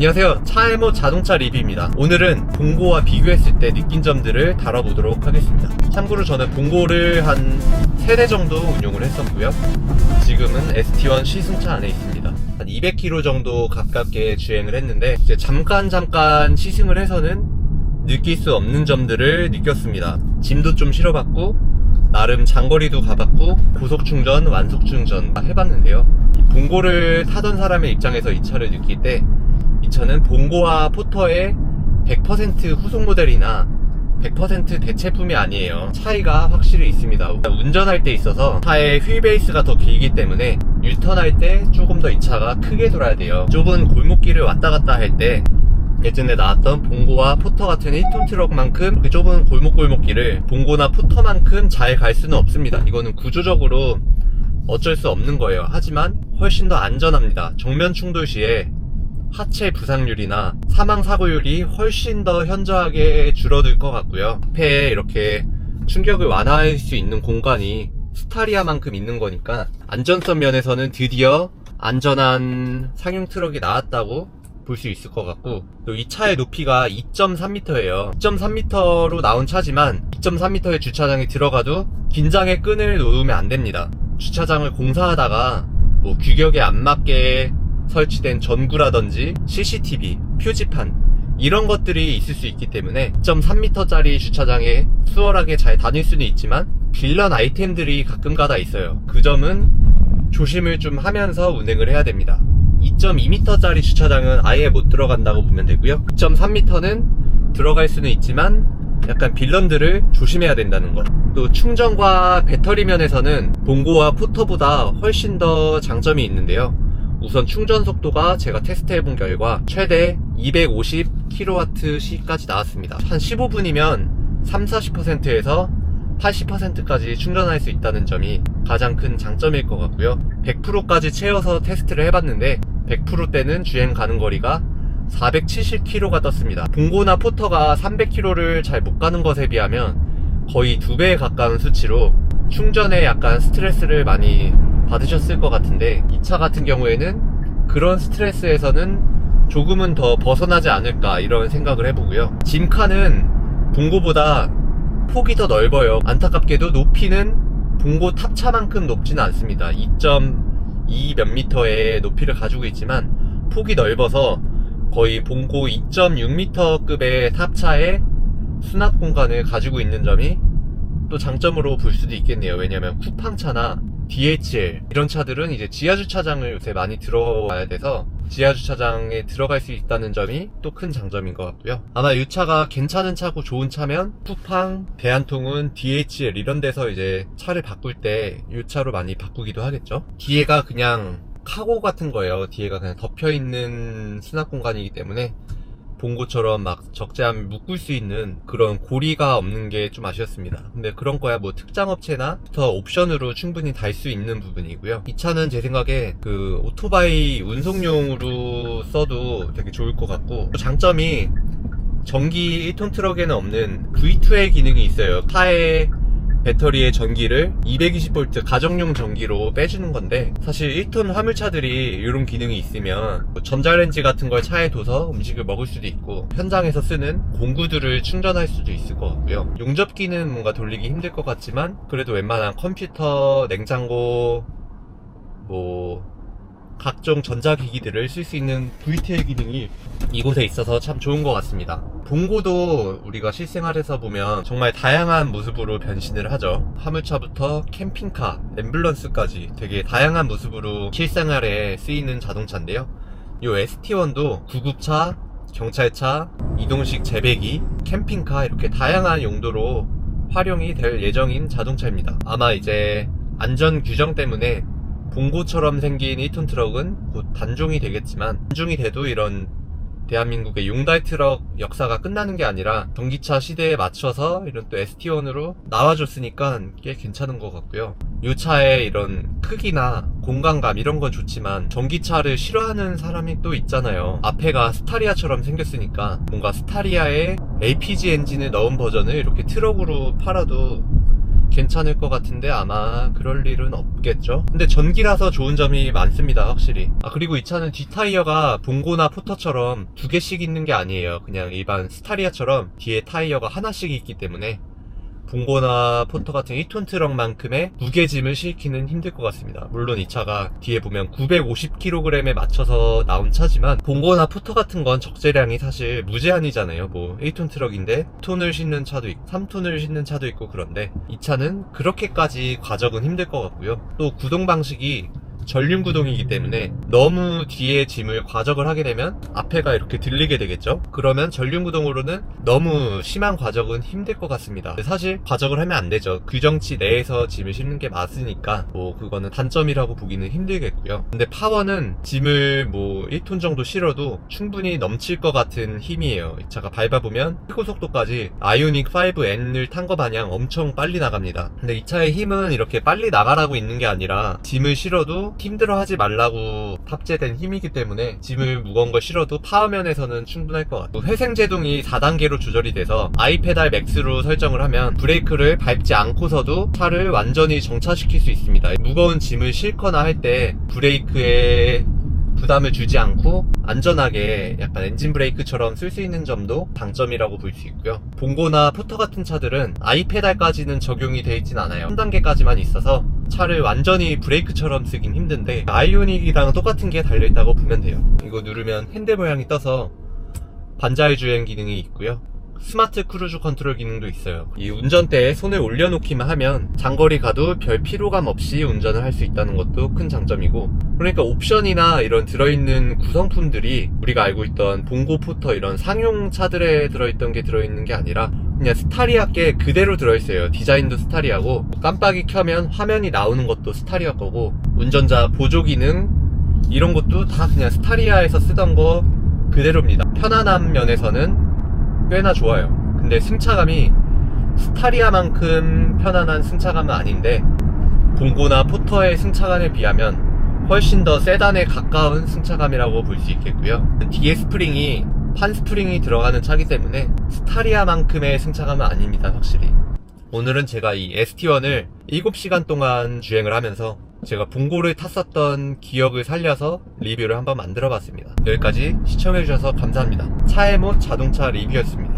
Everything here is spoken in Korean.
안녕하세요, 차에모 자동차 리뷰입니다. 오늘은 봉고와 비교했을 때 느낀 점들을 다뤄보도록 하겠습니다. 참고로 저는 봉고를 한 3대 정도 운용을 했었고요, 지금은 ST1 시승차 안에 있습니다. 한 200km 정도 가깝게 주행을 했는데 이제 잠깐 시승을 해서는 느낄 수 없는 점들을 느꼈습니다. 짐도 좀 실어봤고 나름 장거리도 가봤고 고속충전, 완속충전 해봤는데요, 이 봉고를 타던 사람의 입장에서 이 차를 느낄 때 이 차는 봉고와 포터의 100% 후속 모델이나 100% 대체품이 아니에요. 차이가 확실히 있습니다. 운전할 때 있어서 차의 휠 베이스가 더 길기 때문에 유턴할 때 조금 더 이 차가 크게 돌아야 돼요. 좁은 골목길을 왔다 갔다 할 때 예전에 나왔던 봉고와 포터 같은 1톤 트럭만큼 그렇게 좁은 골목길을 봉고나 포터만큼 잘 갈 수는 없습니다. 이거는 구조적으로 어쩔 수 없는 거예요. 하지만 훨씬 더 안전합니다. 정면 충돌 시에 하체 부상률이나 사망사고율이 훨씬 더 현저하게 줄어들 것 같고요. 앞에 이렇게 충격을 완화할 수 있는 공간이 스타리아만큼 있는 거니까 안전성 면에서는 드디어 안전한 상용 트럭이 나왔다고 볼 수 있을 것 같고, 또 이 차의 높이가 2.3m예요 2.3m로 나온 차지만 2.3m의 주차장에 들어가도 긴장의 끈을 놓으면 안 됩니다. 주차장을 공사하다가 뭐 규격에 안 맞게 설치된 전구라든지 CCTV, 표지판 이런 것들이 있을 수 있기 때문에 2.3m짜리 주차장에 수월하게 잘 다닐 수는 있지만 빌런 아이템들이 가끔가다 있어요. 그 점은 조심을 좀 하면서 운행을 해야 됩니다. 2.2m짜리 주차장은 아예 못 들어간다고 보면 되고요, 2.3m는 들어갈 수는 있지만 약간 빌런들을 조심해야 된다는 것. 또 충전과 배터리 면에서는 봉고와 포터보다 훨씬 더 장점이 있는데요, 우선 충전 속도가 제가 테스트 해본 결과 최대 250kWh까지 나왔습니다. 한 15분이면 30-40%에서 80%까지 충전할 수 있다는 점이 가장 큰 장점일 것 같고요. 100%까지 채워서 테스트를 해봤는데 100%대는 주행 가는 거리가 470km가 떴습니다. 봉고나 포터가 300km를 잘 못 가는 것에 비하면 거의 2배에 가까운 수치로 충전에 약간 스트레스를 많이 받으셨을 것 같은데, 이 차 같은 경우에는 그런 스트레스에서는 조금은 더 벗어나지 않을까 이런 생각을 해보고요. 짐칸은 봉고보다 폭이 더 넓어요. 안타깝게도 높이는 봉고 탑차만큼 높지는 않습니다. 2.2 몇 미터의 높이를 가지고 있지만 폭이 넓어서 거의 봉고 2.6m급의 탑차의 수납 공간을 가지고 있는 점이 또 장점으로 볼 수도 있겠네요. 왜냐면 쿠팡차나 DHL 이런 차들은 이제 지하주차장을 요새 많이 들어와야 돼서 지하주차장에 들어갈 수 있다는 점이 또 큰 장점인 것 같고요. 아마 이 차가 괜찮은 차고 좋은 차면 쿠팡, 대한통운, DHL 이런 데서 이제 차를 바꿀 때 이 차로 많이 바꾸기도 하겠죠. 뒤에가 그냥 카고 같은 거예요. 뒤에가 그냥 덮여있는 수납 공간이기 때문에 봉고처럼 막 적재함 묶을 수 있는 그런 고리가 없는 게 좀 아쉬웠습니다. 근데 그런 거야 뭐 특장 업체나 더 옵션으로 충분히 달 수 있는 부분이고요. 이 차는 제 생각에 그 오토바이 운송용으로 써도 되게 좋을 것 같고, 장점이 전기 1톤 트럭에는 없는 V2의 기능이 있어요. 차의 배터리의 전기를 220V 가정용 전기로 빼주는 건데, 사실 1톤 화물차들이 이런 기능이 있으면 전자레인지 같은 걸 차에 둬서 음식을 먹을 수도 있고 현장에서 쓰는 공구들을 충전할 수도 있을 것 같고요. 용접기는 뭔가 돌리기 힘들 것 같지만 그래도 웬만한 컴퓨터, 냉장고, 뭐 각종 전자기기들을 쓸 수 있는 VTL 기능이 이곳에 있어서 참 좋은 것 같습니다. 봉고도 우리가 실생활에서 보면 정말 다양한 모습으로 변신을 하죠. 화물차부터 캠핑카, 앰뷸런스까지 되게 다양한 모습으로 실생활에 쓰이는 자동차인데요, 이 ST1도 구급차, 경찰차, 이동식 재배기, 캠핑카 이렇게 다양한 용도로 활용이 될 예정인 자동차입니다. 아마 이제 안전 규정 때문에 봉고처럼 생긴 1톤 트럭은 곧 단종이 되겠지만, 단종이 돼도 이런 대한민국의 용달 트럭 역사가 끝나는 게 아니라 전기차 시대에 맞춰서 이런 또 ST1으로 나와줬으니까 꽤 괜찮은 것 같고요. 이 차의 이런 크기나 공간감 이런 건 좋지만 전기차를 싫어하는 사람이 또 있잖아요. 앞에가 스타리아처럼 생겼으니까 뭔가 스타리아에 LPG 엔진을 넣은 버전을 이렇게 트럭으로 팔아도 괜찮을 것 같은데 아마 그럴 일은 없겠죠. 근데 전기라서 좋은 점이 많습니다, 확실히. 그리고 이 차는 뒷타이어가 봉고나 포터처럼 두 개씩 있는 게 아니에요. 그냥 일반 스타리아처럼 뒤에 타이어가 하나씩 있기 때문에 봉고나 포터 같은 1톤 트럭만큼의 무게짐을 실기는 힘들 것 같습니다. 물론 이 차가 뒤에 보면 950kg에 맞춰서 나온 차지만 봉고나 포터 같은 건 적재량이 사실 무제한이잖아요. 뭐 1톤 트럭인데 2톤을 싣는 차도 있고 3톤을 싣는 차도 있고, 그런데 이 차는 그렇게까지 과적은 힘들 것 같고요. 또 구동 방식이 전륜 구동이기 때문에 너무 뒤에 짐을 과적을 하게 되면 앞에가 이렇게 들리게 되겠죠. 그러면 전륜 구동으로는 너무 심한 과적은 힘들 것 같습니다. 사실 과적을 하면 안 되죠. 규정치 내에서 짐을 싣는 게 맞으니까 뭐 그거는 단점이라고 보기는 힘들겠고요. 근데 파워는 짐을 뭐 1톤 정도 실어도 충분히 넘칠 것 같은 힘이에요. 이 차가 밟아보면 최고 속도까지 아이오닉 5N을 탄 거 마냥 엄청 빨리 나갑니다. 근데 이 차의 힘은 이렇게 빨리 나가라고 있는 게 아니라 짐을 실어도 힘들어하지 말라고 탑재된 힘이기 때문에 짐을 무거운 걸 실어도 파워면에서는 충분할 것 같아요. 회생제동이 4단계로 조절이 돼서 아이페달 맥스로 설정을 하면 브레이크를 밟지 않고서도 차를 완전히 정차시킬 수 있습니다. 무거운 짐을 싣거나 할 때 브레이크에 부담을 주지 않고 안전하게 약간 엔진 브레이크처럼 쓸 수 있는 점도 장점이라고 볼 수 있고요. 봉고나 포터 같은 차들은 아이페달까지는 적용이 되어 있진 않아요. 3단계까지만 있어서 차를 완전히 브레이크처럼 쓰긴 힘든데 아이오닉이랑 똑같은 게 달려있다고 보면 돼요. 이거 누르면 핸들 모양이 떠서 반자의 주행 기능이 있고요. 스마트 크루즈 컨트롤 기능도 있어요. 이 운전대에 손을 올려놓기만 하면 장거리 가도 별 피로감 없이 운전을 할 수 있다는 것도 큰 장점이고, 그러니까 옵션이나 이런 들어있는 구성품들이 우리가 알고 있던 봉고 포터 이런 상용 차들에 들어있던 게 들어있는 게 아니라 그냥 스타리아께 그대로 들어있어요. 디자인도 스타리아고, 깜빡이 켜면 화면이 나오는 것도 스타리아 거고, 운전자 보조 기능 이런 것도 다 그냥 스타리아에서 쓰던 거 그대로입니다. 편안함 면에서는 꽤나 좋아요. 근데 승차감이 스타리아만큼 편안한 승차감은 아닌데 봉고나 포터의 승차감에 비하면 훨씬 더 세단에 가까운 승차감이라고 볼 수 있겠고요. 뒤에 스프링이 판 스프링이 들어가는 차기 때문에 스타리아만큼의 승차감은 아닙니다, 확실히. 오늘은 제가 이 ST1을 7시간 동안 주행을 하면서 제가 봉고를 탔었던 기억을 살려서 리뷰를 한번 만들어 봤습니다. 여기까지 시청해주셔서 감사합니다. 차의 못 자동차 리뷰였습니다.